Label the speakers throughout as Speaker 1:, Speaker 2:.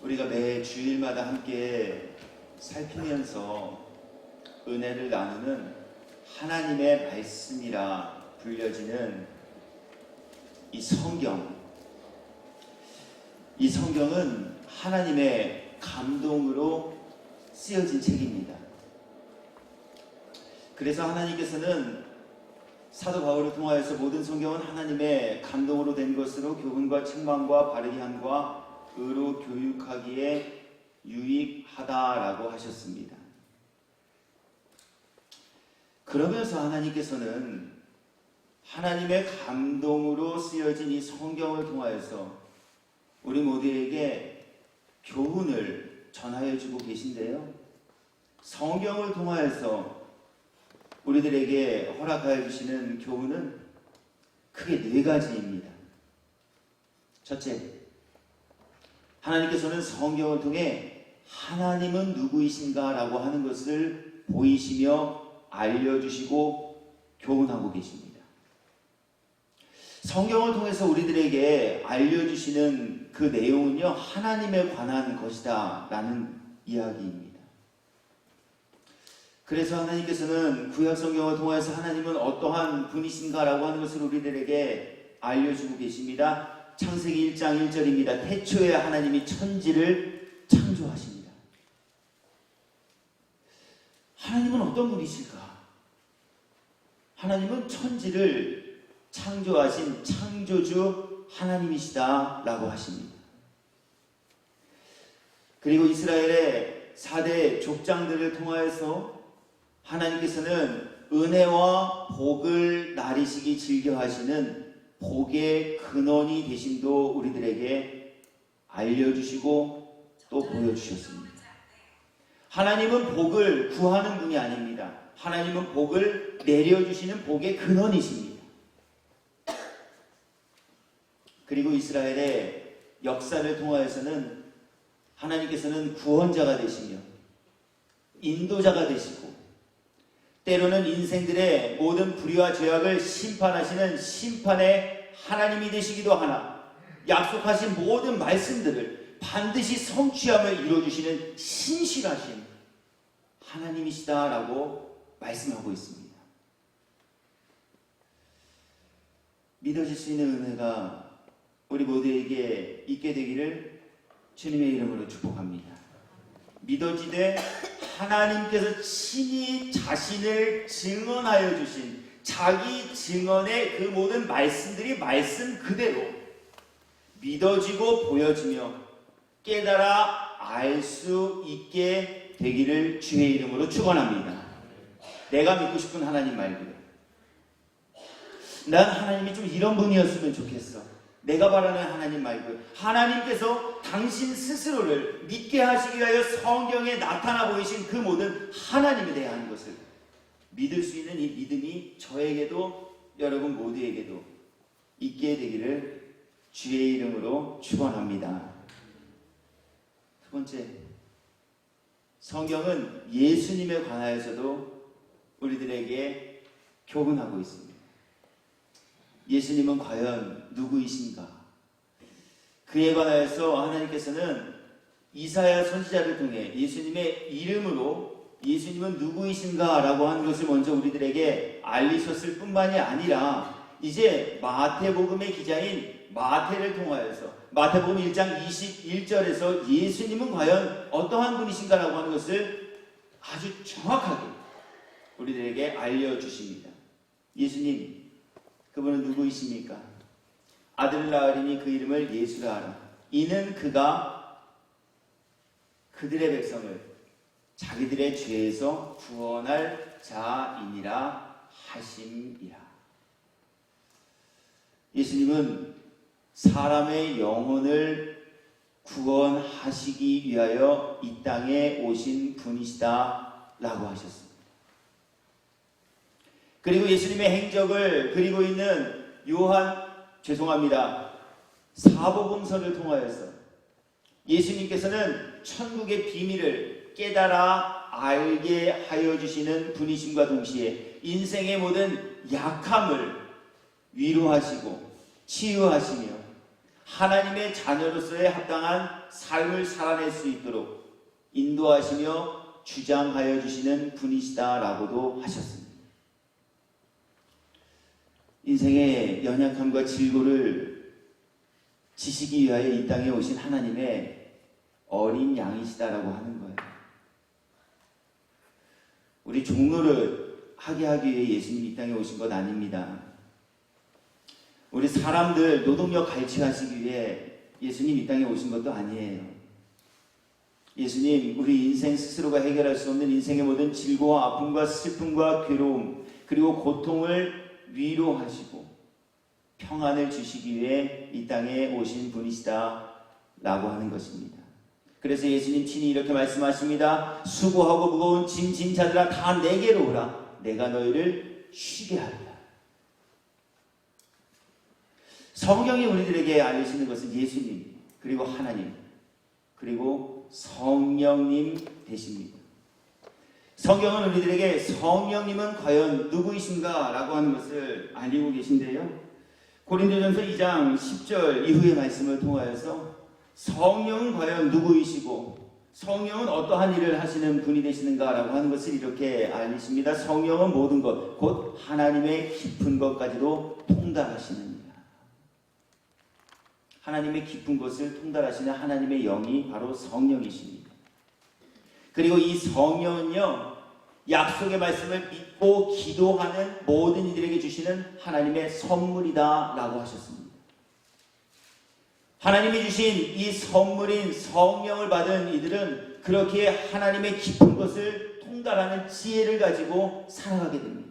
Speaker 1: 우리가 매 주일마다 함께 살피면서 은혜를 나누는 하나님의 말씀이라 불려지는 이 성경은 하나님의 감동으로 쓰여진 책입니다. 그래서 하나님께서는 사도 바울을 통하여서 모든 성경은 하나님의 감동으로 된 것으로 교훈과 책망과 바르게 함과 의로 교육하기에 유익하다라고 하셨습니다. 그러면서 하나님께서는 하나님의 감동으로 쓰여진 이 성경을 통하여서 우리 모두에게 교훈을 전하여 주고 계신데요. 성경을 통하여서 우리들에게 허락하여 주시는 교훈은 크게 4가지입니다. 첫째, 하나님께서는 성경을 통해 하나님은 누구이신가 라고 하는 것을 보이시며 알려주시고 교훈하고 계십니다. 성경을 통해서 우리들에게 알려주시는 그 내용은요, 하나님에 관한 것이다 라는 이야기입니다. 그래서 하나님께서는 구약 성경을 통해서 하나님은 어떠한 분이신가 라고 하는 것을 우리들에게 알려주고 계십니다. 창세기 1장 1절입니다. 태초에 하나님이 천지를 창조하십니다. 하나님은 어떤 분이실까? 하나님은 천지를 창조하신 창조주 하나님이시다 라고 하십니다. 그리고 이스라엘의 4대 족장들을 통하여서 하나님께서는 은혜와 복을 나리시기 즐겨하시는 복의 근원이 되심도 우리들에게 알려주시고 또 보여주셨습니다. 하나님은 복을 구하는 분이 아닙니다. 하나님은 복을 내려주시는 복의 근원이십니다. 그리고 이스라엘의 역사를 통하여서는 하나님께서는 구원자가 되시며 인도자가 되시고 때로는 인생들의 모든 불의와 죄악을 심판하시는 심판의 하나님이 되시기도 하나 약속하신 모든 말씀들을 반드시 성취하며 이루어주시는 신실하신 하나님이시다라고 말씀하고 있습니다. 믿어질 수 있는 은혜가 우리 모두에게 있게 되기를 주님의 이름으로 축복합니다. 믿어지되 하나님께서 친히 자신을 증언하여 주신 자기 증언의 그 모든 말씀들이 말씀 그대로 믿어지고 보여지며 깨달아 알 수 있게 되기를 주의 이름으로 축원합니다. 내가 믿고 싶은 하나님 말고요. 난 하나님이 좀 이런 분이었으면 좋겠어. 내가 바라는 하나님 말고요. 하나님께서 당신 스스로를 믿게 하시기 위하여 성경에 나타나 보이신 그 모든 하나님에 대한 것을 믿을 수 있는 이 믿음이 저에게도 여러분 모두에게도 있게 되기를 주의 이름으로 축원합니다. 두 번째, 성경은 예수님에 관하여서도 우리들에게 교훈하고 있습니다. 예수님은 과연 누구이신가? 그에 관하여서 하나님께서는 이사야 선지자를 통해 예수님의 이름으로 예수님은 누구이신가? 라고 하는 것을 먼저 우리들에게 알리셨을 뿐만이 아니라 이제 마태복음의 기자인 마태를 통하여서 마태복음 1장 21절에서 예수님은 과연 어떠한 분이신가? 라고 하는 것을 아주 정확하게 우리들에게 알려주십니다. 예수님, 그분은 누구이십니까? 아들을 낳으리니 그 이름을 예수라 하라. 이는 그가 그들의 백성을 자기들의 죄에서 구원할 자이니라 하심이라. 예수님은 사람의 영혼을 구원하시기 위하여 이 땅에 오신 분이시다 라고 하셨습니다. 그리고 예수님의 행적을 그리고 있는 사복음서를 통하여서 예수님께서는 천국의 비밀을 깨달아 알게 하여 주시는 분이심과 동시에 인생의 모든 약함을 위로하시고 치유하시며 하나님의 자녀로서의 합당한 삶을 살아낼 수 있도록 인도하시며 주장하여 주시는 분이시다라고도 하셨습니다. 인생의 연약함과 질고를 지시기 위하여 이 땅에 오신 하나님의 어린 양이시다라고 하는 거예요. 우리 종로를 하게 하기 위해 예수님이 이 땅에 오신 것 아닙니다. 우리 사람들 노동력 갈취하시기 위해 예수님 이 땅에 오신 것도 아니에요. 예수님 우리 인생 스스로가 해결할 수 없는 인생의 모든 질고와 아픔과 슬픔과 괴로움 그리고 고통을 위로하시고 평안을 주시기 위해 이 땅에 오신 분이시다 라고 하는 것입니다. 그래서 예수님 친히 이렇게 말씀하십니다. 수고하고 무거운 짐 진 자들아 다 내게로 오라. 내가 너희를 쉬게 하리라. 성경이 우리들에게 알려주시는 것은 예수님 그리고 하나님 그리고 성령님 되십니다. 성경은 우리들에게 성령님은 과연 누구이신가 라고 하는 것을 알리고 계신데요. 고린도전서 2장 10절 이후의 말씀을 통하여서 성령은 과연 누구이시고 성령은 어떠한 일을 하시는 분이 되시는가 라고 하는 것을 이렇게 알리십니다. 성령은 모든 것 곧 하나님의 깊은 것까지도 통달하시는 하나님의 깊은 것을 통달하시는 하나님의 영이 바로 성령이십니다. 그리고 이 성령은요, 약속의 말씀을 믿고 기도하는 모든 이들에게 주시는 하나님의 선물이다 라고 하셨습니다. 하나님이 주신 이 선물인 성령을 받은 이들은 그렇게 하나님의 깊은 것을 통달하는 지혜를 가지고 살아가게 됩니다.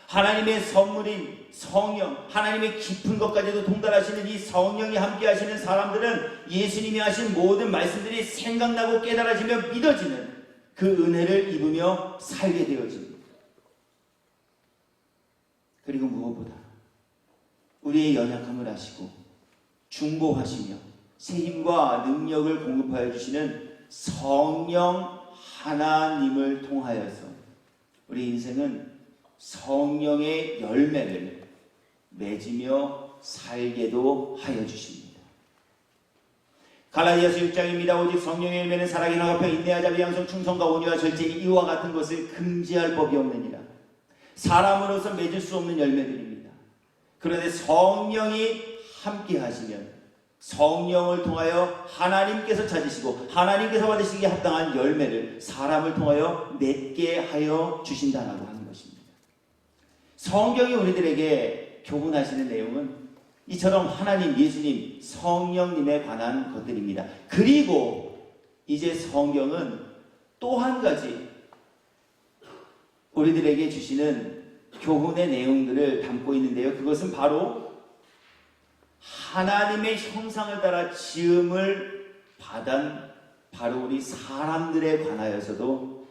Speaker 1: 하나님의 선물인 성령, 하나님의 깊은 것까지도 통달하시는 이 성령이 함께 하시는 사람들은 예수님이 하신 모든 말씀들이 생각나고 깨달아지며 믿어지는 그 은혜를 입으며 살게 되어집니다. 그리고 무엇보다 우리의 연약함을 아시고 중보하시며 새 힘과 능력을 공급하여 주시는 성령 하나님을 통하여서 우리 인생은 성령의 열매를 맺으며 살게도 하여 주십니다. 갈라디아서 6장입니다. 오직 성령의 열매는 사랑이나 화평, 인내와 자비, 양성, 충성과 온유와 절제니 이와 같은 것을 금지할 법이 없느니라. 사람으로서 맺을 수 없는 열매들입니다. 그런데 성령이 함께 하시면 성령을 통하여 하나님께서 찾으시고 하나님께서 받으시기에 합당한 열매를 사람을 통하여 맺게 하여 주신다라고 하는 것입니다. 성경이 우리들에게 교훈하시는 내용은 이처럼 하나님, 예수님, 성령님에 관한 것들입니다. 그리고 이제 성경은 또 한 가지 우리들에게 주시는 교훈의 내용들을 담고 있는데요. 그것은 바로 하나님의 형상을 따라 지음을 받은 바로 우리 사람들에 관하여서도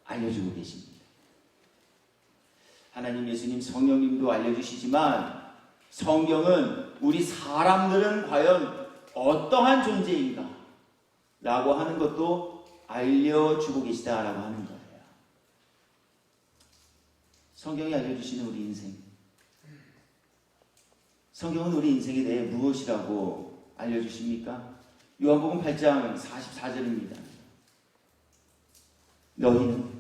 Speaker 1: 알려주고 계십니다. 하나님, 예수님, 성령님도 알려주시지만 성경은 우리 사람들은 과연 어떠한 존재인가 라고 하는 것도 알려주고 계시다라고 하는 거예요. 성경이 알려주시는 우리 인생, 성경은 우리 인생에 대해 무엇이라고 알려주십니까? 요한복음 8장 44절입니다. 너희는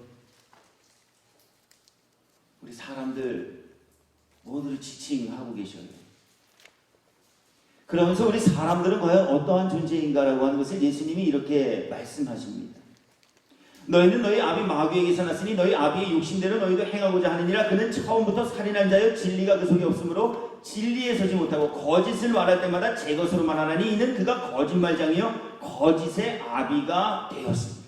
Speaker 1: 우리 사람들 모두를 지칭하고 계셔요. 그러면서 우리 사람들은 과연 어떠한 존재인가라고 하는 것을 예수님이 이렇게 말씀하십니다. 너희는 너희 아비 마귀에게서 났으니 너희 아비의 욕심대로 너희도 행하고자 하느니라. 그는 처음부터 살인한 자여 진리가 그 속에 없으므로 진리에 서지 못하고 거짓을 말할 때마다 제 것으로 말하나니 이는 그가 거짓말장이요 거짓의 아비가 되었습니다.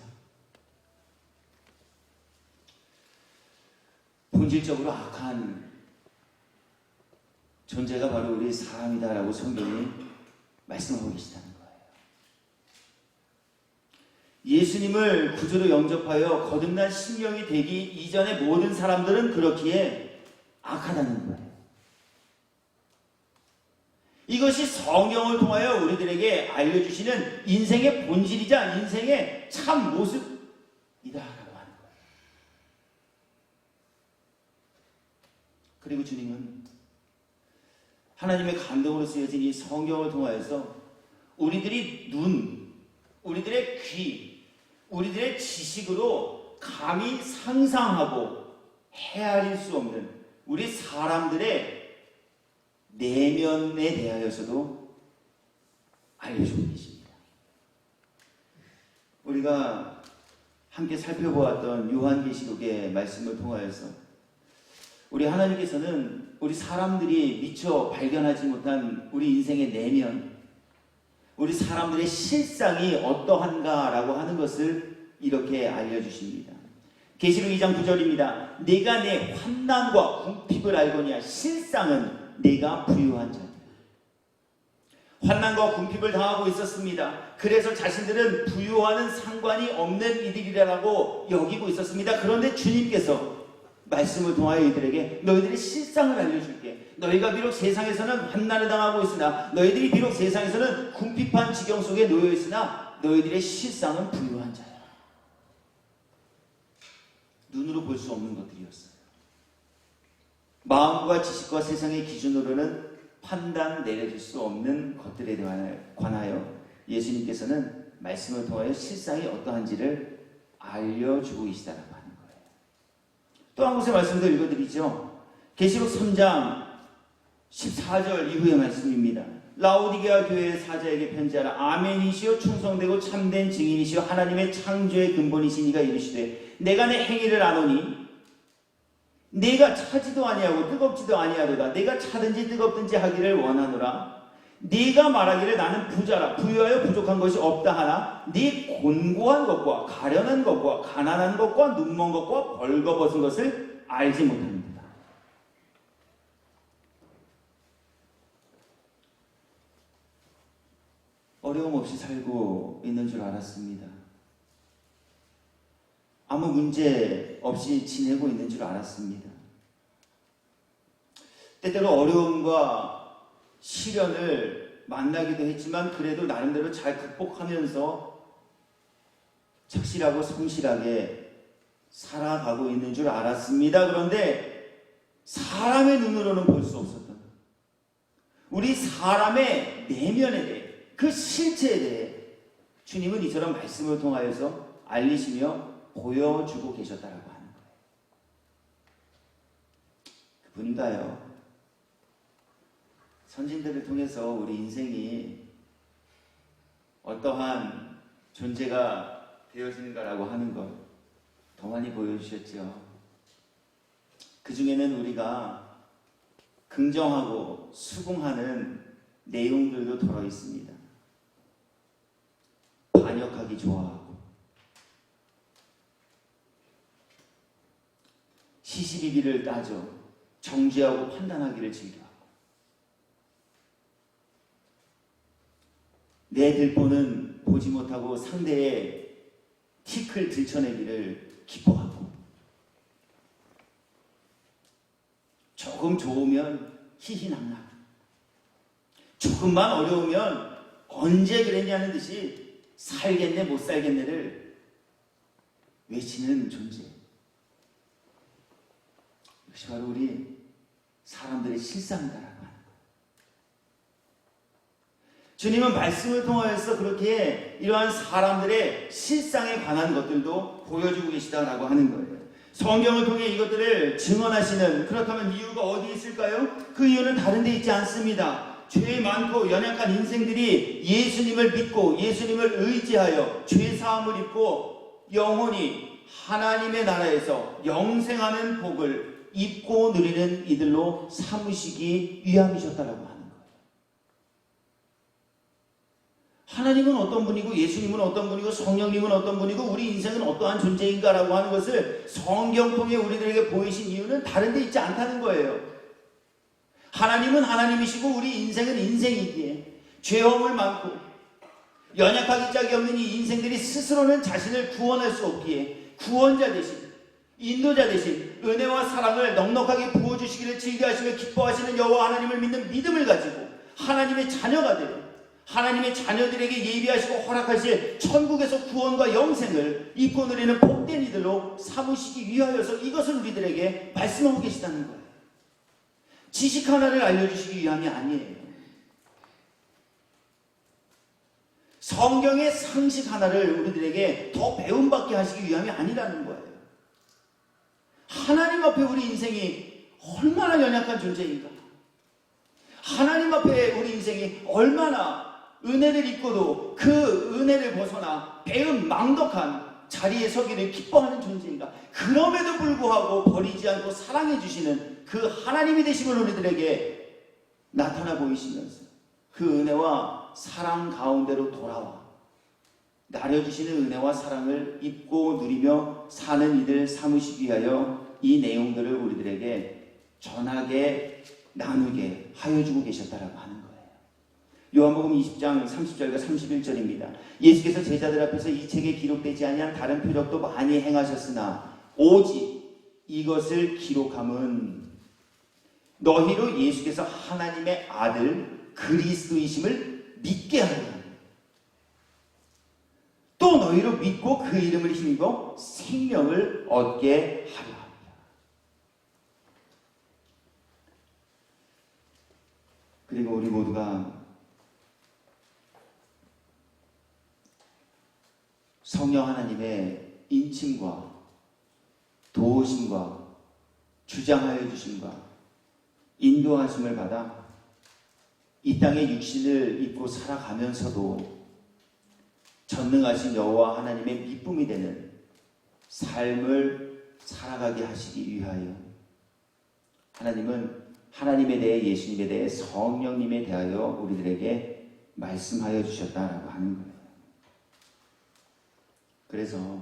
Speaker 1: 본질적으로 악한 존재가 바로 우리 사람이다라고 성경이 말씀하고 계시다는 거예요. 예수님을 구주로 영접하여 거듭난 심령이 되기 이전의 모든 사람들은 그렇기에 악하다는 거예요. 이것이 성경을 통하여 우리들에게 알려주시는 인생의 본질이자 인생의 참 모습이다라고 하는 거예요. 그리고 주님은 하나님의 감동으로 쓰여진 이 성경을 통하여서 우리들이 눈, 우리들의 귀, 우리들의 지식으로 감히 상상하고 헤아릴 수 없는 우리 사람들의 내면에 대하여서도 알려주고 계십니다. 우리가 함께 살펴보았던 요한계시록의 말씀을 통하여서 우리 하나님께서는 우리 사람들이 미처 발견하지 못한 우리 인생의 내면, 우리 사람들의 실상이 어떠한가라고 하는 것을 이렇게 알려주십니다. 계시록 2장 9절입니다. 내가 내 환난과 궁핍을 알거니와 실상은 내가 부유한 자다. 환난과 궁핍을 당하고 있었습니다. 그래서 자신들은 부유와는 상관이 없는 이들이라고 여기고 있었습니다. 그런데 주님께서 말씀을 통하여 이들에게 너희들의 실상을 알려줄게. 너희가 비록 세상에서는 환난을 당하고 있으나, 너희들이 비록 세상에서는 궁핍한 지경 속에 놓여 있으나 너희들의 실상은 부유한 자야. 눈으로 볼 수 없는 것들이었어요. 마음과 지식과 세상의 기준으로는 판단 내려질 수 없는 것들에 관하여 예수님께서는 말씀을 통하여 실상이 어떠한지를 알려주고 계시다라고 하는 거예요. 또 한 곳의 말씀도 읽어드리죠. 계시록 3장 14절 이후의 말씀입니다. 라오디게아 교회의 사자에게 편지하라. 아멘이시오 충성되고 참된 증인이시오 하나님의 창조의 근본이신 이가 이르시되 내가 내 행위를 아노니 내가 차지도 아니하고 뜨겁지도 아니하도다. 내가 차든지 뜨겁든지 하기를 원하노라. 네가 말하기를 나는 부자라 부유하여 부족한 것이 없다 하나 네 곤고한 것과 가련한 것과 가난한 것과 눈먼 것과 벌거벗은 것을 알지 못합니다. 어려움 없이 살고 있는 줄 알았습니다. 아무 문제 없이 지내고 있는 줄 알았습니다. 때때로 어려움과 시련을 만나기도 했지만 그래도 나름대로 잘 극복하면서 착실하고 성실하게 살아가고 있는 줄 알았습니다. 그런데 사람의 눈으로는 볼 수 없었던 우리 사람의 내면에 대해, 그 실체에 대해 주님은 이처럼 말씀을 통하여서 알리시며 보여주고 계셨다라고 하는 거예요. 그분인가요? 선진들을 통해서 우리 인생이 어떠한 존재가 되어지는가라고 하는 것 더 많이 보여주셨죠. 그 중에는 우리가 긍정하고 수긍하는 내용들도 들어 있습니다. 반역하기 좋아하고, 시시비비를 따져 정죄하고 판단하기를 즐겨하고, 내 들보는 보지 못하고 상대의 티끌 들춰내기를 기뻐하고, 조금 좋으면 희희낙낙, 조금만 어려우면 언제 그랬냐는 듯이 살겠네 못 살겠네를 외치는 존재. 이것이 바로 우리 사람들의 실상이다라고 하는 거예요. 주님은 말씀을 통하여서 그렇게 이러한 사람들의 실상에 관한 것들도 보여주고 계시다라고 하는 거예요. 성경을 통해 이것들을 증언하시는, 그렇다면 이유가 어디에 있을까요? 그 이유는 다른 데 있지 않습니다. 죄 많고 연약한 인생들이 예수님을 믿고 예수님을 의지하여 죄 사함을 입고 영원히 하나님의 나라에서 영생하는 복을 입고 누리는 이들로 삼으시기 위함이셨다라고 하는 거예요. 하나님은 어떤 분이고 예수님은 어떤 분이고 성령님은 어떤 분이고 우리 인생은 어떠한 존재인가라고 하는 것을 성경 통해 우리들에게 보이신 이유는 다른 데 있지 않다는 거예요. 하나님은 하나님이시고 우리 인생은 인생이기에 죄업을 많고 연약하기 짝이 없는 이 인생들이 스스로는 자신을 구원할 수 없기에 구원자 대신, 인도자 대신 은혜와 사랑을 넉넉하게 부어주시기를 즐겨하시며 기뻐하시는 여호와 하나님을 믿는 믿음을 가지고 하나님의 자녀가 되어 하나님의 자녀들에게 예비하시고 허락하실 천국에서 구원과 영생을 입고 누리는 복된 이들로 삼으시기 위하여서 이것을 우리들에게 말씀하고 계시다는 거예요. 지식 하나를 알려주시기 위함이 아니에요. 성경의 상식 하나를 우리들에게 더 배움받게 하시기 위함이 아니라는 거예요. 하나님 앞에 우리 인생이 얼마나 연약한 존재인가. 하나님 앞에 우리 인생이 얼마나 은혜를 입고도 그 은혜를 벗어나 배은 망덕한 자리에 서기를 기뻐하는 존재인가. 그럼에도 불구하고 버리지 않고 사랑해 주시는 그 하나님이 되심을 우리들에게 나타나 보이시면서 그 은혜와 사랑 가운데로 돌아와 나려주시는 은혜와 사랑을 입고 누리며 사는 이들 삼으시기 위하여 이 내용들을 우리들에게 전하게 나누게 하여주고 계셨다라고 하는 거예요. 요한복음 20장 30절과 31절입니다. 예수께서 제자들 앞에서 이 책에 기록되지 아니한 다른 표적도 많이 행하셨으나 오직 이것을 기록함은 너희로 예수께서 하나님의 아들 그리스도이심을 믿게 하려 합니다. 또 너희로 믿고 그 이름을 힘입어 생명을 얻게 하려 합니다. 그리고 우리 모두가 성령 하나님의 인침과 도우심과 주장하여 주심과 인도하심을 받아 이 땅의 육신을 입고 살아가면서도 전능하신 여호와 하나님의 미쁨이 되는 삶을 살아가게 하시기 위하여 하나님은 하나님에 대해 예수님에 대해 성령님에 대하여 우리들에게 말씀하여 주셨다라고 하는 거예요. 그래서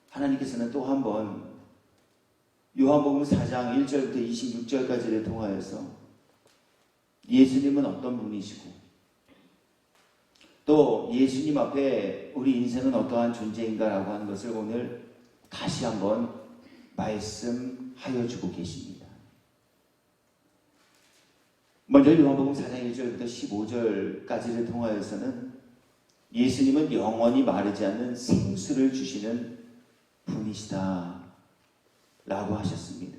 Speaker 1: 하나님께서는 또 한 번 요한복음 4장 1절부터 26절까지를 통하여서 예수님은 어떤 분이시고 또 예수님 앞에 우리 인생은 어떠한 존재인가라고 하는 것을 오늘 다시 한번 말씀하여 주고 계십니다. 먼저 요한복음 4장 1절부터 15절까지를 통하여서는 예수님은 영원히 마르지 않는 생수를 주시는 분이시다 라고 하셨습니다.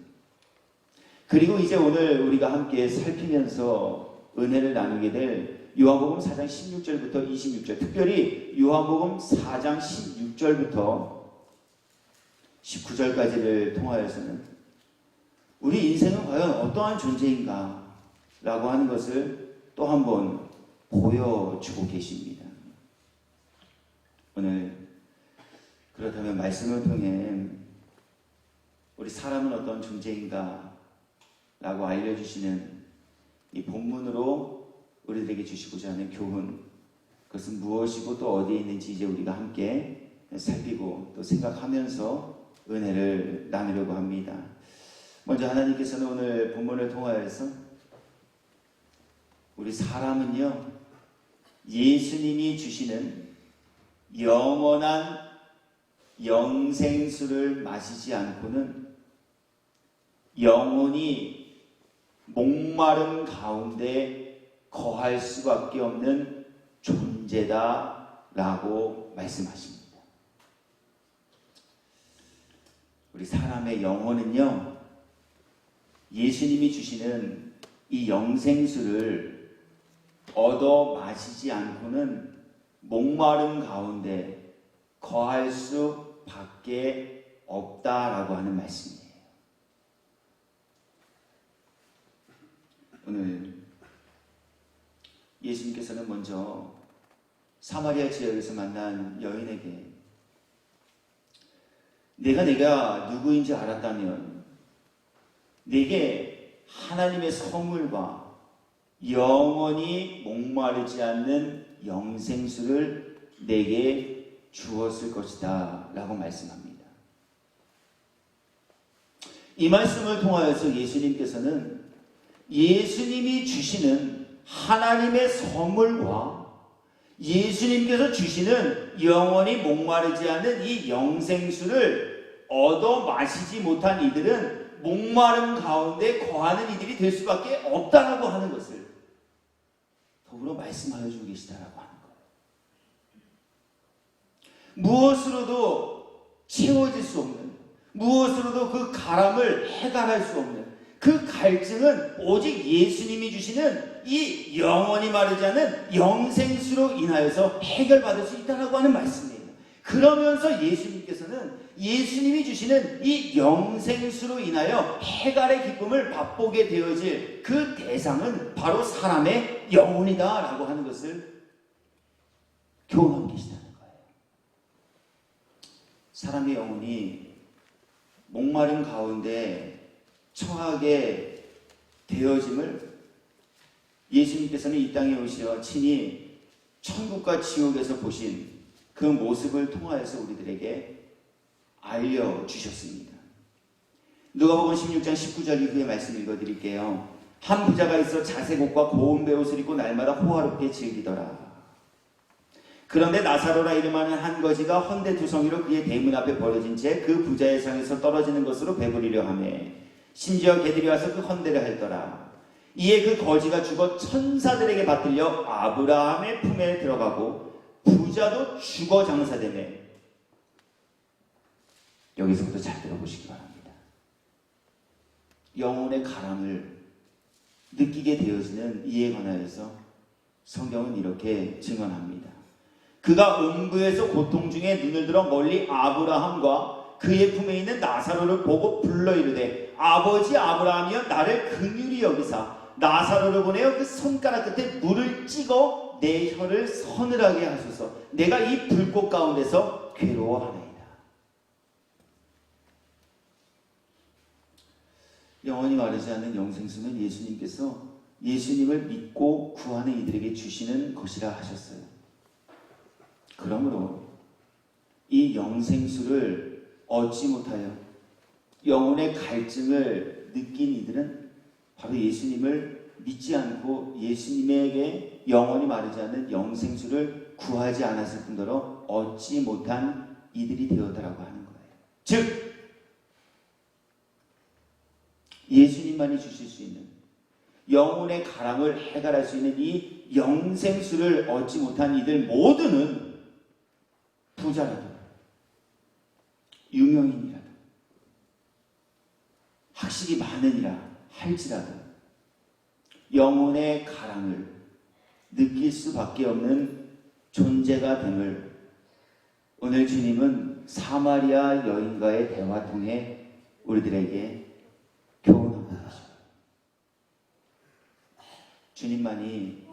Speaker 1: 그리고 이제 오늘 우리가 함께 살피면서 은혜를 나누게 될 요한복음 4장 16절부터 26절, 특별히 요한복음 4장 16절부터 19절까지를 통하여서는 우리 인생은 과연 어떠한 존재인가 라고 하는 것을 또 한 번 보여주고 계십니다. 오늘 그렇다면 말씀을 통해 우리 사람은 어떤 존재인가 라고 알려주시는 이 본문으로 우리들에게 주시고자 하는 교훈, 그것은 무엇이고 또 어디에 있는지 이제 우리가 함께 살피고 또 생각하면서 은혜를 나누려고 합니다. 먼저 하나님께서는 오늘 본문을 통하여서 우리 사람은요 예수님이 주시는 영원한 영생수를 마시지 않고는 영원히 목마름 가운데 거할 수밖에 없는 존재다라고 말씀하십니다. 우리 사람의 영혼은요 예수님이 주시는 이 영생수를 얻어 마시지 않고는 목마름 가운데 거할 수밖에 없다라고 하는 말씀이에요. 오늘 예수님께서는 먼저 사마리아 지역에서 만난 여인에게 내가 누구인지 알았다면 내게 하나님의 선물과 영원히 목마르지 않는 영생수를 내게 주었을 것이다 라고 말씀합니다. 이 말씀을 통하여서 예수님께서는 예수님이 주시는 하나님의 선물과 예수님께서 주시는 영원히 목마르지 않는 이 영생수를 얻어 마시지 못한 이들은 목마름 가운데 거하는 이들이 될 수밖에 없다라고 하는 것을 더불어 말씀하여 주고 계시다라고 하는 거예요. 무엇으로도 채워질 수 없는, 무엇으로도 그 가람을 해결할 수 없는, 그 갈증은 오직 예수님이 주시는 이 영원히 마르지 않는 영생수로 인하여서 해결받을 수 있다라고 하는 말씀이에요. 그러면서 예수님께서는 예수님이 주시는 이 영생수로 인하여 해갈의 기쁨을 맛보게 되어질 그 대상은 바로 사람의 영혼이다 라고 하는 것을 교훈하고 계시다는 거예요. 사람의 영혼이 목마름 가운데 처하게 되어짐을 예수님께서는 이 땅에 오시어 친히 천국과 지옥에서 보신 그 모습을 통하여서 우리들에게 알려주셨습니다. 누가복음 16장 19절 이후의 말씀 읽어드릴게요. 한 부자가 있어 자색 옷과 고운 베옷을 입고 날마다 호화롭게 즐기더라. 그런데 나사로라 이름하는 한 거지가 헌데 두성이로 그의 대문 앞에 버려진 채 그 부자의 상에서 떨어지는 것으로 배부리려 하매 심지어 개들이 와서 그 헌데를 핥더라. 이에 그 거지가 죽어 천사들에게 받들려 아브라함의 품에 들어가고 부자도 죽어 장사되매. 여기서부터 잘 들어보시기 바랍니다. 영혼의 가람을 느끼게 되어지는 이에 관하여서 성경은 이렇게 증언합니다. 그가 음부에서 고통 중에 눈을 들어 멀리 아브라함과 그의 품에 있는 나사로를 보고 불러 이르되 아버지 아브라함이여 나를 긍휼히 여기사 나사로를 보내어 그 손가락 끝에 물을 찍어 내 혀를 서늘하게 하소서. 내가 이 불꽃 가운데서 괴로워하나이다. 영원히 마르지 않는 영생수는 예수님께서 예수님을 믿고 구하는 이들에게 주시는 것이라 하셨어요. 그러므로 이 영생수를 얻지 못하여 영혼의 갈증을 느낀 이들은 바로 예수님을 믿지 않고 예수님에게 영원히 마르지 않는 영생수를 구하지 않았을 뿐더러 얻지 못한 이들이 되었다라고 하는 거예요. 즉 예수님만이 주실 수 있는 영혼의 가람을 해결할 수 있는 이 영생수를 얻지 못한 이들 모두는 부자라도 유명인이라도 학식이 많으니라 할지라도 영혼의 가람을 느낄 수밖에 없는 존재가 됨을 오늘 주님은 사마리아 여인과의 대화 통해 우리들에게 교훈하고 계십니다. 주님만이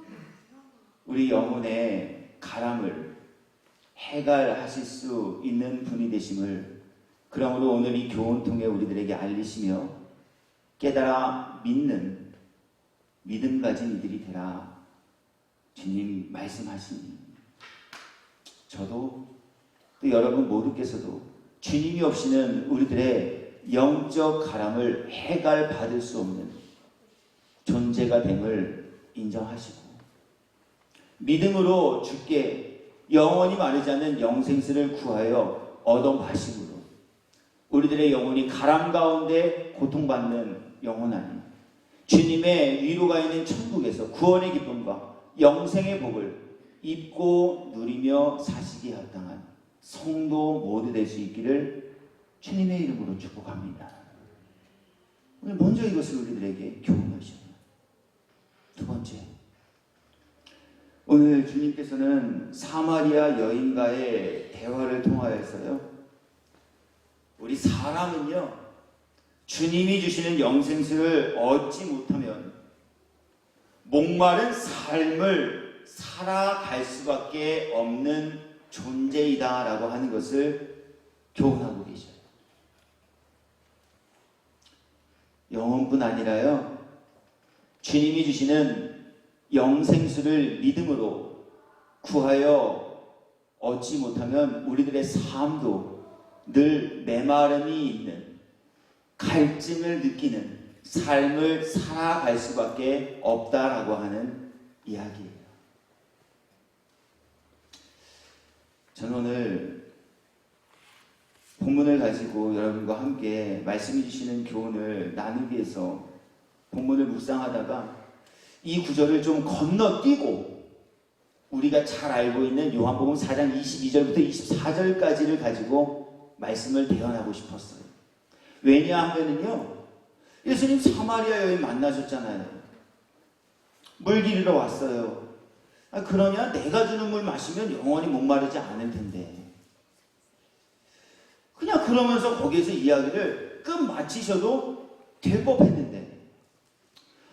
Speaker 1: 우리 영혼의 가람을 해결하실 수 있는 분이 되심을 그러므로 오늘 이 교훈 통해 우리들에게 알리시며 깨달아 믿는 믿음 가진 이들이 되라 주님 말씀하시니 저도 또 여러분 모두께서도 주님이 없이는 우리들의 영적 가람을 해결받을 수 없는 존재가 됨을 인정하시고 믿음으로 주께 영원히 마르지 않는 영생수를 구하여 얻어 마심으로 우리들의 영혼이 가람 가운데 고통받는 영혼 아닌 주님의 위로가 있는 천국에서 구원의 기쁨과 영생의 복을 입고 누리며 사시기에 합당한 성도 모두 될 수 있기를 주님의 이름으로 축복합니다. 오늘 먼저 이것을 우리들에게 교훈하십니다. 두 번째, 오늘 주님께서는 사마리아 여인과의 대화를 통하여서요, 우리 사람은요, 주님이 주시는 영생수를 얻지 못하면 목마른 삶을 살아갈 수밖에 없는 존재이다라고 하는 것을 교훈하고 계셔요. 영혼뿐 아니라요, 주님이 주시는 영생수를 믿음으로 구하여 얻지 못하면 우리들의 삶도 늘 메마름이 있는 갈증을 느끼는 삶을 살아갈 수밖에 없다라고 하는 이야기예요. 저는 오늘 본문을 가지고 여러분과 함께 말씀해 주시는 교훈을 나누기 위해서 본문을 묵상하다가 이 구절을 좀 건너뛰고 우리가 잘 알고 있는 요한복음 4장 22절부터 24절까지를 가지고 말씀을 대언하고 싶었어요. 왜냐하면요, 예수님 사마리아 여인 만나셨잖아요. 물 기르러 왔어요. 그러냐? 내가 주는 물 마시면 영원히 목마르지 않을 텐데. 그냥 그러면서 거기에서 이야기를 끝 마치셔도 될 법했는데.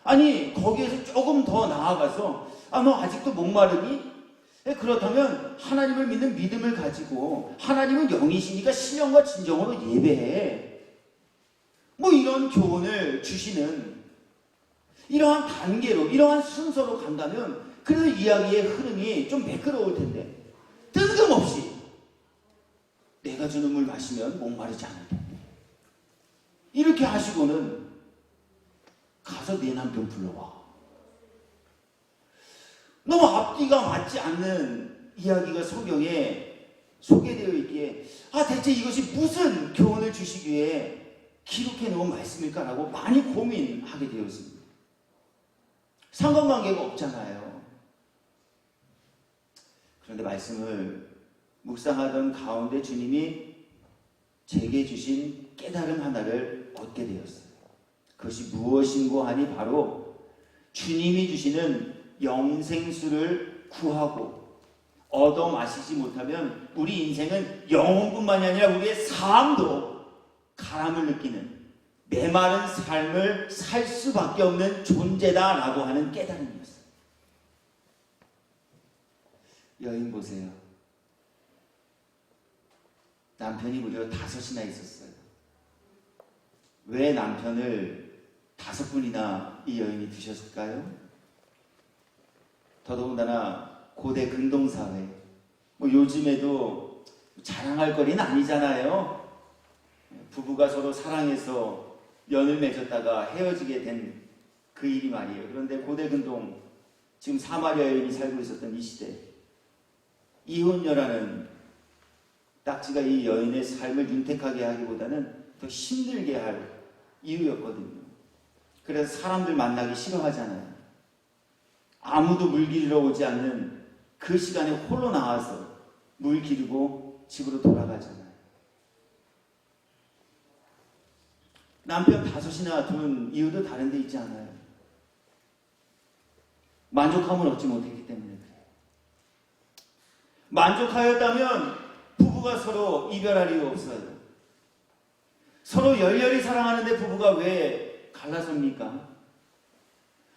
Speaker 1: 아니 거기에서 조금 더 나아가서 너 아직도 목마르니? 그렇다면 하나님을 믿는 믿음을 가지고 하나님은 영이시니까 신령과 진정으로 예배해. 뭐 이런 교훈을 주시는 이러한 단계로 이러한 순서로 간다면 그래도 이야기의 흐름이 좀 매끄러울 텐데 뜬금없이 내가 주는 물 마시면 목마르지 않을 텐데 이렇게 하시고는 가서 내 남편 불러와. 너무 앞뒤가 맞지 않는 이야기가 성경에 소개되어 있기에 대체 이것이 무슨 교훈을 주시기 위해 기록해 놓은 말씀일까라고 많이 고민하게 되었습니다. 상관관계가 없잖아요. 그런데 말씀을 묵상하던 가운데 주님이 제게 주신 깨달음 하나를 얻게 되었어요. 그것이 무엇인고 하니 바로 주님이 주시는 영생수를 구하고 얻어 마시지 못하면 우리 인생은 영혼뿐만이 아니라 우리의 삶도 가람을 느끼는 메마른 삶을 살 수밖에 없는 존재다라고 하는 깨달음이었어요. 여인 보세요. 남편이 무려 5이나 있었어요. 왜 남편을 5분이나 이 여인이 두셨을까요? 더더군다나 고대 근동사회, 요즘에도 자랑할 거리는 아니잖아요. 부부가 서로 사랑해서 연을 맺었다가 헤어지게 된 그 일이 말이에요. 그런데 고대 근동, 지금 사마리아 여인이 살고 있었던 이 시대, 이혼녀라는 딱지가 이 여인의 삶을 윤택하게 하기보다는 더 힘들게 할 이유였거든요. 그래서 사람들 만나기 싫어하잖아요. 아무도 물 기르러 오지 않는 그 시간에 홀로 나와서 물 기르고 집으로 돌아가잖아요. 남편 5이나 둔 이유도 다른 데 있지 않아요. 만족함을 얻지 못했기 때문에 그래요. 만족하였다면 부부가 서로 이별할 이유 없어요. 서로 열렬히 사랑하는데 부부가 왜 갈라섭니까?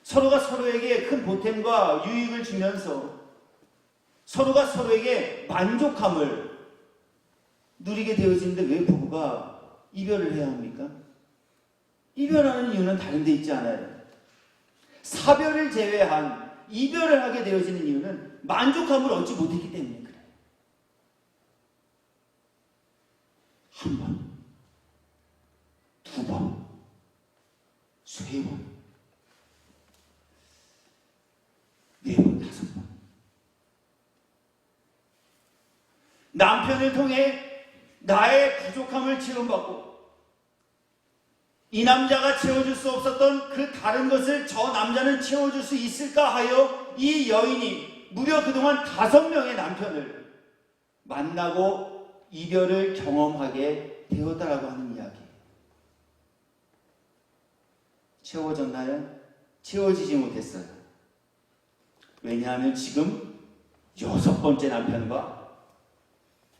Speaker 1: 서로가 서로에게 큰 보탬과 유익을 주면서 서로가 서로에게 만족함을 누리게 되어지는데 왜 부부가 이별을 해야 합니까? 이별하는 이유는 다른 데 있지 않아요. 사별을 제외한 이별을 하게 되어지는 이유는 만족함을 얻지 못했기 때문에 그래요. 한 번, 2번, 3번, 4번, 5번. 남편을 통해 나의 부족함을 채움받고 이 남자가 채워줄 수 없었던 그 다른 것을 저 남자는 채워줄 수 있을까 하여 이 여인이 무려 그동안 5명의 남편을 만나고 이별을 경험하게 되었다라고 하는 이야기. 채워졌나요? 채워지지 못했어요. 왜냐하면 지금 6번째 남편과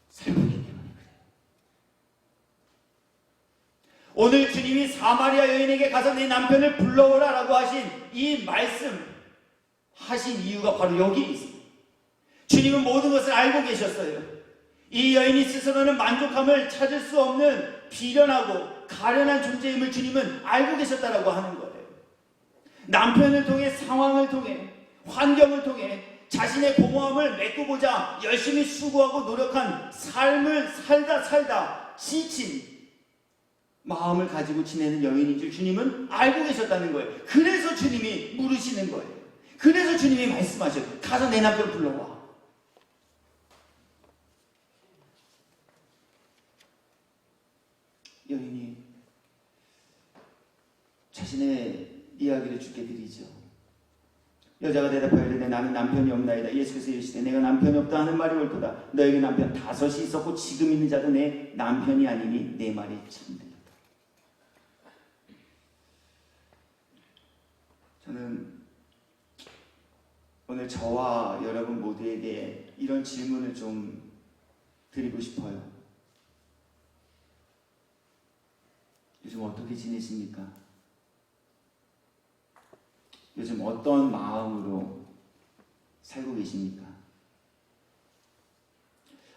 Speaker 1: 살고 있기 때문에 그래요. 오늘 주님이 사마리아 여인에게 가서 내 남편을 불러오라 라고 하신 이 말씀 하신 이유가 바로 여기에 있습니다. 주님은 모든 것을 알고 계셨어요. 이 여인이 스스로는 만족함을 찾을 수 없는 비련하고 가련한 존재임을 주님은 알고 계셨다라고 하는 거예요. 남편을 통해, 상황을 통해, 환경을 통해 자신의 공허함을 메꾸고자 열심히 수고하고 노력한 삶을 살다 지친 마음을 가지고 지내는 여인인 줄 주님은 알고 계셨다는 거예요. 그래서 주님이 물으시는 거예요. 그래서 주님이 말씀하셔요. 가서 내 남편 불러와. 여인이 자신의 이야기를 주께 드리죠. 여자가 대답하여 이르되 나는 남편이 없나이다. 예수께서 이르시되 내가 남편이 없다 하는 말이 옳도다. 너에게 남편 5이 있었고 지금 있는 자도 내 남편이 아니니 내 말이 참되다. 저는 오늘 저와 여러분 모두에게 이런 질문을 좀 드리고 싶어요. 요즘 어떻게 지내십니까? 요즘 어떤 마음으로 살고 계십니까?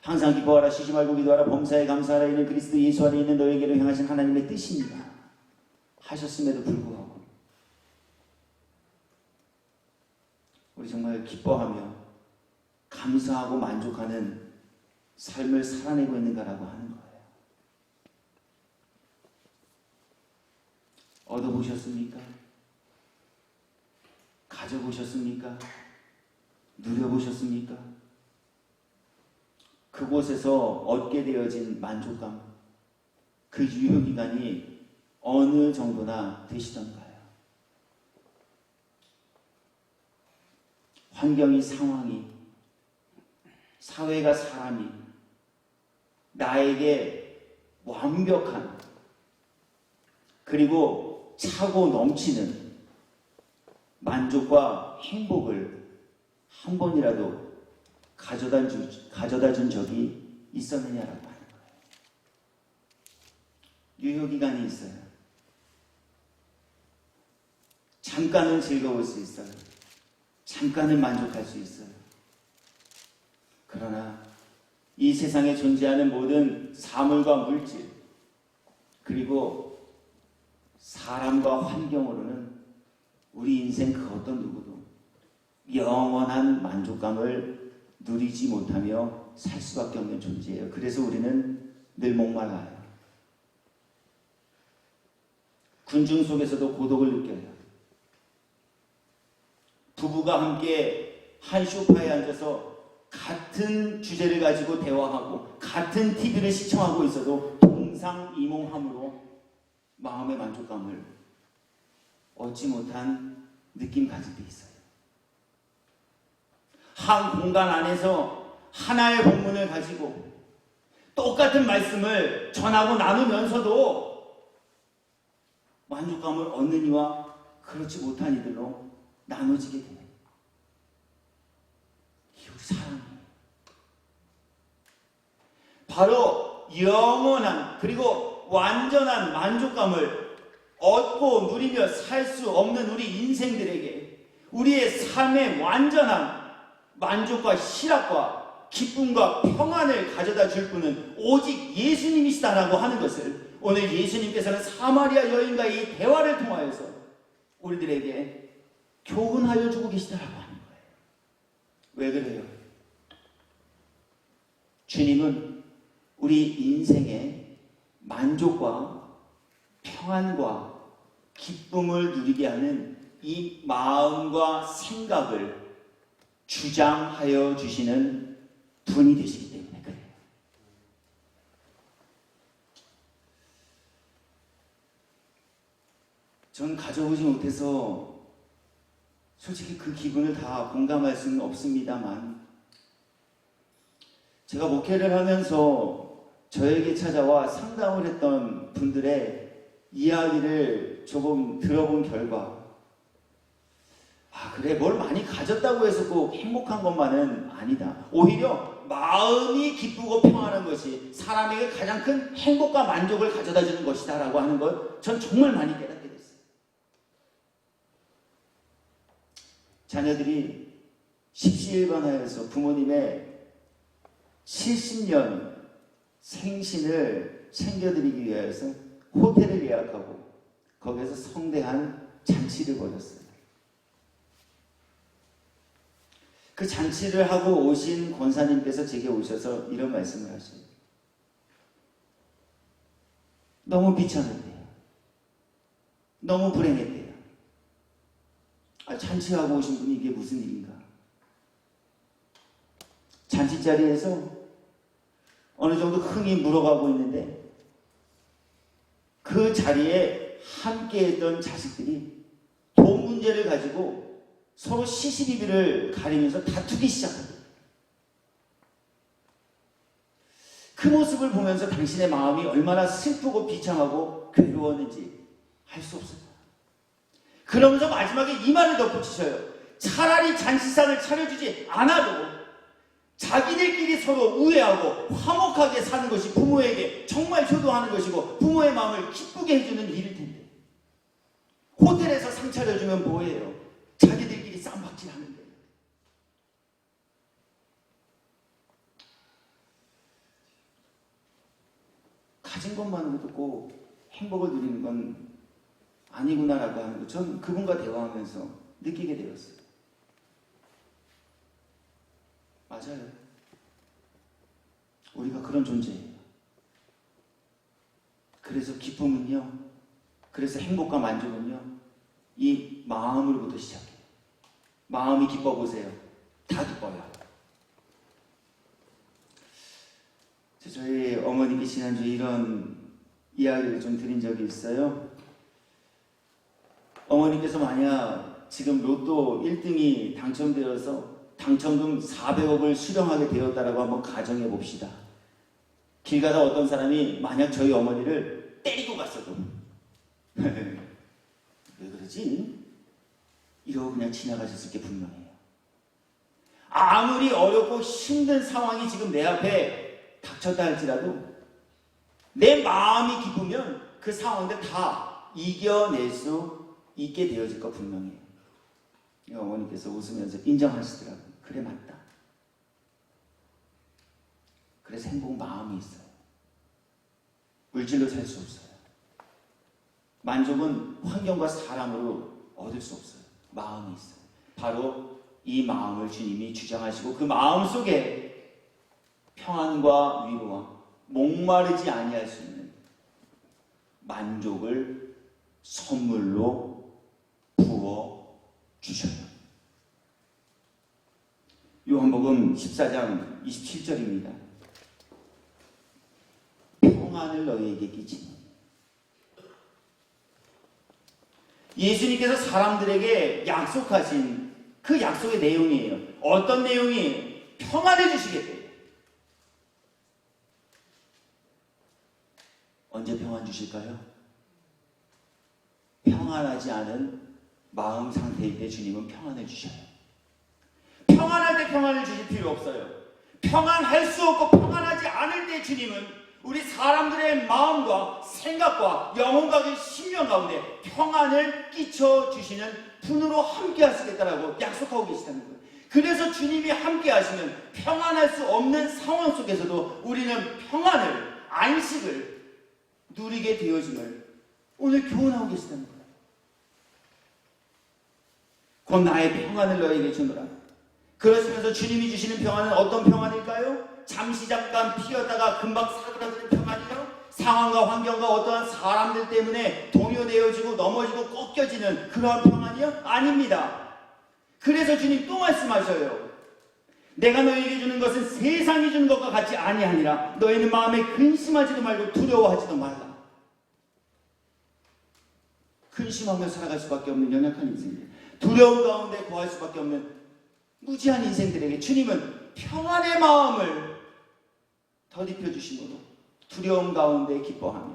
Speaker 1: 항상 기뻐하라, 쉬지 말고 기도하라, 범사에 감사하라. 이는 그리스도 예수 안에 있는 너에게로 향하신 하나님의 뜻입니다. 하셨음에도 불구하고 우리 정말 기뻐하며 감사하고 만족하는 삶을 살아내고 있는가라고 하는 거예요. 얻어보셨습니까? 가져보셨습니까? 누려보셨습니까? 그곳에서 얻게 되어진 만족감, 그 유효기간이 어느 정도나 되시던가요? 환경이, 상황이, 사회가, 사람이 나에게 완벽한 그리고 차고 넘치는 만족과 행복을 한 번이라도 가져다 준 적이 있었느냐라고 하는 거예요. 유효기간이 있어요. 잠깐은 즐거울 수 있어요. 잠깐은 만족할 수 있어요. 그러나 이 세상에 존재하는 모든 사물과 물질, 그리고 사람과 환경으로는 우리 인생 그 어떤 누구도 영원한 만족감을 누리지 못하며 살 수밖에 없는 존재예요. 그래서 우리는 늘 목말라요. 군중 속에서도 고독을 느껴요. 부부가 함께 한 소파에 앉아서 같은 주제를 가지고 대화하고 같은 TV를 시청하고 있어도 동상이몽함으로 마음의 만족감을 얻지 못한 느낌 가질 때 있어요. 한 공간 안에서 하나의 본문을 가지고 똑같은 말씀을 전하고 나누면서도 만족감을 얻는 이와 그렇지 못한 이들로 나눠지게 돼요. 이게 우리 사랑이에요. 바로 영원한 그리고 완전한 만족감을 얻고 누리며 살 수 없는 우리 인생들에게 우리의 삶의 완전한 만족과 희락과 기쁨과 평안을 가져다 줄 분은 오직 예수님이시다라고 하는 것을 오늘 예수님께서는 사마리아 여인과의 이 대화를 통하여서 우리들에게 교훈하여 주고 계시다라고 하는 거예요. 왜 그래요? 주님은 우리 인생의 만족과 평안과 기쁨을 누리게 하는 이 마음과 생각을 주장하여 주시는 분이 되시기 때문에 그래요. 전 가져오지 못해서 솔직히 그 기분을 다 공감할 수는 없습니다만 제가 목회를 하면서 저에게 찾아와 상담을 했던 분들의 이야기를 조금 들어본 결과 그래 뭘 많이 가졌다고 해서 꼭 행복한 것만은 아니다. 오히려 마음이 기쁘고 평안한 것이 사람에게 가장 큰 행복과 만족을 가져다 주는 것이다 라고 하는 걸 전 정말 많이 깨닫게 됐어요. 자녀들이 십시일반하여서 부모님의 70년 생신을 챙겨드리기 위해서 호텔을 예약하고 거기에서 성대한 잔치를 벌였어요. 그 잔치를 하고 오신 권사님께서 제게 오셔서 이런 말씀을 하셔요. 너무 비참했대요. 너무 불행했대요. 잔치하고 오신 분이 이게 무슨 일인가. 잔치 자리에서 어느 정도 흥이 물어가고 있는데 그 자리에 함께했던 자식들이 돈 문제를 가지고 서로 시시비비를 가리면서 다투기 시작합니다. 그 모습을 보면서 당신의 마음이 얼마나 슬프고 비참하고 괴로웠는지 알 수 없습니다. 그러면서 마지막에 이 말을 덧붙이셔요. 차라리 잔치상을 차려주지 않아도 자기들끼리 서로 우애하고 화목하게 사는 것이 부모에게 정말 효도하는 것이고 부모의 마음을 기쁘게 해주는 일일 텐데, 호텔에서 상 차려주면 뭐예요? 자기들끼리 쌈박질 하는데. 가진 것만으로도 꼭 행복을 누리는 건 아니구나라고 하는 거, 전 그분과 대화하면서 느끼게 되었어요. 맞아요. 우리가 그런 존재예요. 그래서 기쁨은요, 그래서 행복과 만족은요, 이 마음으로부터 시작해요. 마음이 기뻐 보세요. 다 기뻐요. 저희 어머니께 지난주에 이런 이야기를 좀 드린 적이 있어요. 어머니께서 만약 지금 로또 1등이 당첨되어서 당첨금 400억을 수령하게 되었다라고 한번 가정해 봅시다. 길 가다 어떤 사람이 만약 저희 어머니를 때리고 갔어도 왜 그러지? 이러고 그냥 지나가셨을 게 분명해요. 아무리 어렵고 힘든 상황이 지금 내 앞에 닥쳤다 할지라도 내 마음이 기쁘면 그 상황들 다 이겨낼 수 있게 되어질 거 분명해요. 어머니께서 웃으면서 인정하시더라고요. 그래, 맞다. 그래서 행복은 마음이 있어요. 물질로 살 수 없어요. 만족은 환경과 사람으로 얻을 수 없어요. 마음이 있어요. 바로 이 마음을 주님이 주장하시고 그 마음 속에 평안과 위로와 목마르지 아니할 수 있는 만족을 선물로 부어 주셔요. 요한복음 14장 27절입니다. 평안을 너희에게 끼치니. 예수님께서 사람들에게 약속하신 그 약속의 내용이에요. 어떤 내용이에요? 평안을 주시겠대요. 언제 평안 주실까요? 평안하지 않은 마음 상태일 때 주님은 평안을 주셔요. 평안할 때 평안을 주실 필요 없어요. 평안할 수 없고 평안하지 않을 때 주님은 우리 사람들의 마음과 생각과 영혼과 그 심령 가운데 평안을 끼쳐주시는 분으로 함께 하시겠다라고 약속하고 계시다는 거예요. 그래서 주님이 함께 하시면 평안할 수 없는 상황 속에서도 우리는 평안을, 안식을 누리게 되어짐을 오늘 교훈하고 계시다는 거예요. 곧 나의 평안을 너에게 주노라. 그러시면서 주님이 주시는 평안은 어떤 평안일까요? 잠시 잠깐 피었다가 금방 사그라드는 평안이요? 상황과 환경과 어떠한 사람들 때문에 동요되어지고 넘어지고 꺾여지는 그러한 평안이요? 아닙니다. 그래서 주님 또 말씀하셔요. 내가 너에게 주는 것은 세상이 주는 것과 같이 아니하니라. 너희는 마음에 근심하지도 말고 두려워하지도 말라. 근심하며 살아갈 수밖에 없는 연약한 인생들, 두려움 가운데 거할 수밖에 없는 무지한 인생들에게 주님은 평안의 마음을 덧입혀 주심으로 두려움 가운데 기뻐하며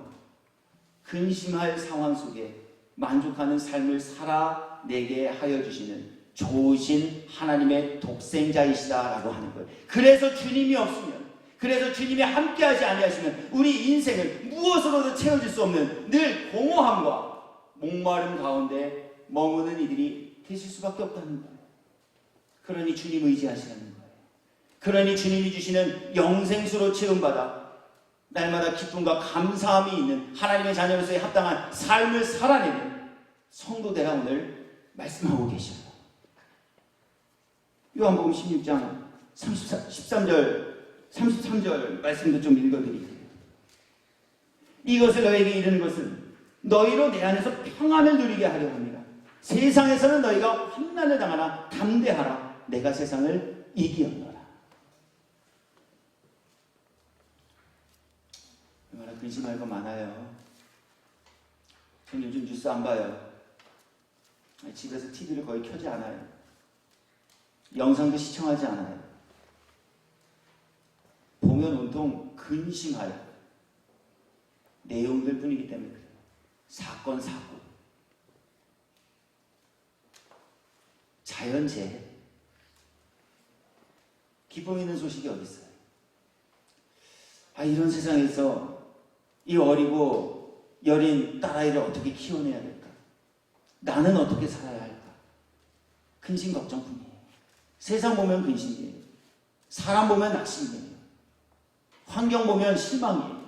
Speaker 1: 근심할 상황 속에 만족하는 삶을 살아내게 하여 주시는 좋으신 하나님의 독생자이시다라고 하는 거예요. 그래서 주님이 없으면, 그래서 주님이 함께하지 아니하시면 우리 인생을 무엇으로도 채워질 수 없는 늘 공허함과 목마름 가운데 머무는 이들이 되실 수밖에 없다는 거예요. 그러니 주님 의지하시라는 거예요. 그러니 주님이 주시는 영생수로 채움받아 날마다 기쁨과 감사함이 있는 하나님의 자녀로서의 합당한 삶을 살아내는 성도되라 오늘 말씀하고 계셔요. 요한복음 16장 33절 말씀도 좀 읽어드릴게요. 이것을 너에게 이르는 것은 너희로 내 안에서 평안을 누리게 하려 합니다. 세상에서는 너희가 환난을 당하나 담대하라. 내가 세상을 이기었노라. 얼마나 근심할 거 많아요. 전 요즘 뉴스 안 봐요. 집에서 TV를 거의 켜지 않아요. 영상도 시청하지 않아요. 보면 온통 근심할 내용들 뿐이기 때문에 그래요. 사건, 사고. 자연재해. 기쁨 있는 소식이 어디 있어요? 이런 세상에서 이 어리고 여린 딸아이를 어떻게 키워내야 될까? 나는 어떻게 살아야 할까? 근심 걱정뿐이에요. 세상 보면 근심이에요. 사람 보면 낙심이에요. 환경 보면 실망이에요.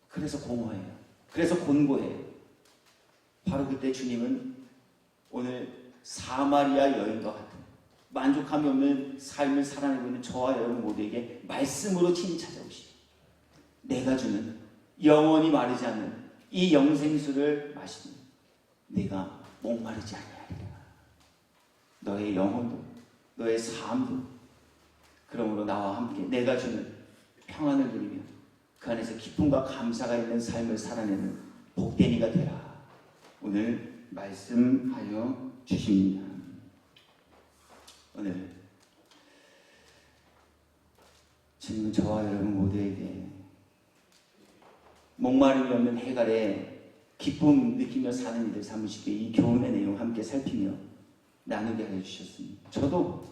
Speaker 1: 그래서 공허해요. 그래서 곤고해요. 바로 그때 주님은 오늘 사마리아 여인과 같은 만족함이 없는 삶을 살아내고 있는 저와 여러분 모두에게 말씀으로 친히 찾아오시고 내가 주는 영원히 마르지 않는 이 영생수를 마시니 네가 목마르지 아니하리라. 너의 영혼도 너의 삶도 그러므로 나와 함께 내가 주는 평안을 누리며 그 안에서 기쁨과 감사가 있는 삶을 살아내는 복된 이가 되라. 오늘 말씀하여 주십니다. 오늘 주님은 저와 여러분 모두에게 목마름이 없는 해갈에 기쁨 느끼며 사는 이들 삼으시기에 이 교훈의 내용 함께 살피며 나누게 하여 주셨습니다. 저도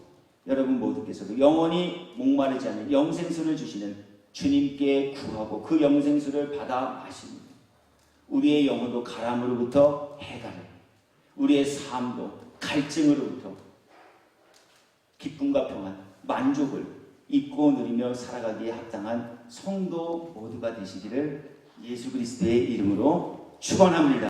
Speaker 1: 여러분 모두께서도 영원히 목마르지 않는 영생수를 주시는 주님께 구하고 그 영생수를 받아 마십니다. 우리의 영혼도 가람으로부터 해갈을, 우리의 삶도 갈증으로부터 기쁨과 평안, 만족을 입고 누리며 살아가기에 합당한 성도 모두가 되시기를 예수 그리스도의 이름으로 축원합니다.